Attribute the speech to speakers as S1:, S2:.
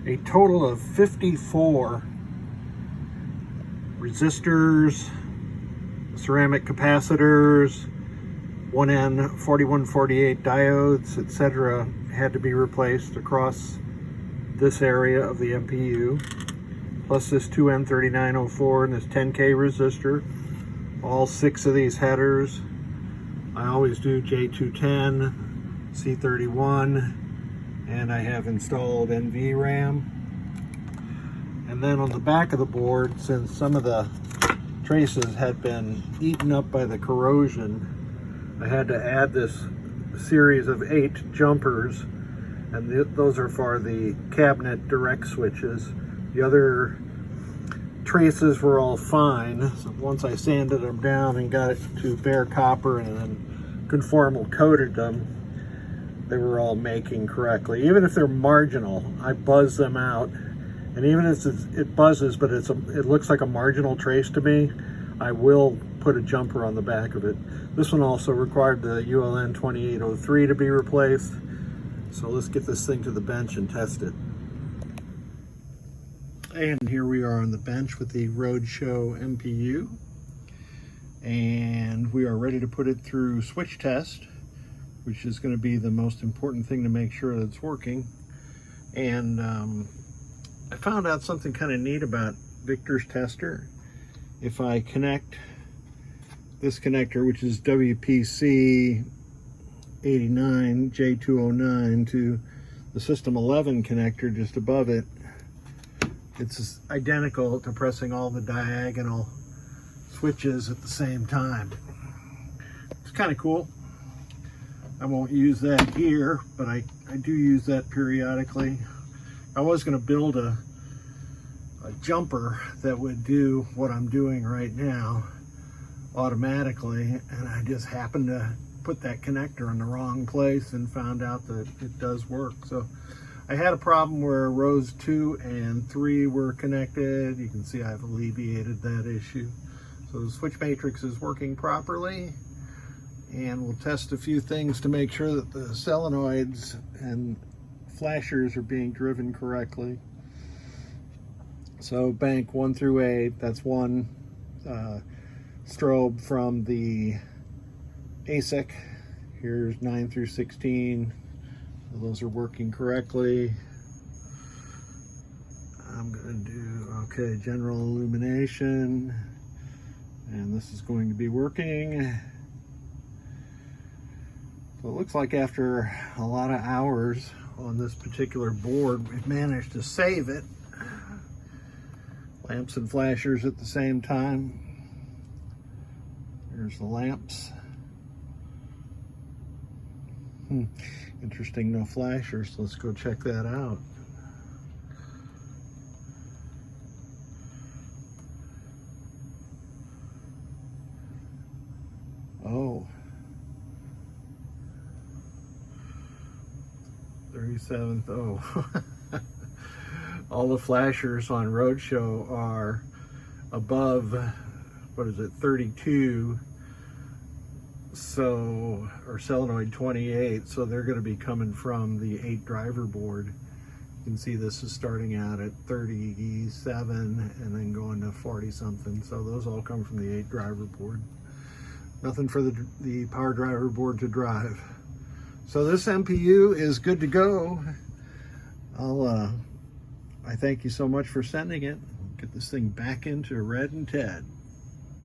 S1: a total of 54 resistors, ceramic capacitors, 1N4148 diodes, etc. had to be replaced across this area of the MPU, plus this 2N3904 and this 10K resistor. All 6 of these headers. I always do J210, C31, and I have installed NVRAM. And then on the back of the board, since some of the traces had been eaten up by the corrosion, I had to add this series of 8 jumpers, and those are for the cabinet direct switches. The other traces were all fine. So once I sanded them down and got it to bare copper and then conformal coated them, they were all making correctly. Even if they're marginal, I buzz them out. And even if it buzzes, but it looks like a marginal trace to me, I will put a jumper on the back of it. This one also required the ULN 2803 to be replaced. So let's get this thing to the bench and test it. And here we are on the bench with the Roadshow MPU. And we are ready to put it through switch test, which is going to be the most important thing to make sure that it's working. And I found out something kind of neat about Victor's tester. If I connect this connector, which is WPC-89 J209, to the System 11 connector just above it, it's identical to pressing all the diagonal switches at the same time. It's kind of cool. I won't use that here, but I do use that periodically. I was going to build a jumper that would do what I'm doing right now automatically, and I just happened to put that connector in the wrong place and found out that it does work. So I had a problem where rows 2 and 3 were connected. You can see I've alleviated that issue. So the switch matrix is working properly, and we'll test a few things to make sure that the solenoids and flashers are being driven correctly. So bank 1 through 8, that's one strobe from the ASIC. Here's 9 through 16. Those are working correctly. I'm going to do, okay, general illumination, and this is going to be working. So it looks like after a lot of hours on this particular board, we've managed to save it. Lamps and flashers at the same time. Here's the lamps. Interesting, no flashers. Let's go check that out. Oh. 37th. Oh. All the flashers on Roadshow are above, what is it, 32. So, or solenoid 28, so they're going to be coming from the 8 driver board. You can see this is starting out at 37 and then going to 40 something. So those all come from the 8 driver board. Nothing for the power driver board to drive. So this MPU is good to go. I thank you so much for sending it. Get this thing back into Red and Ted.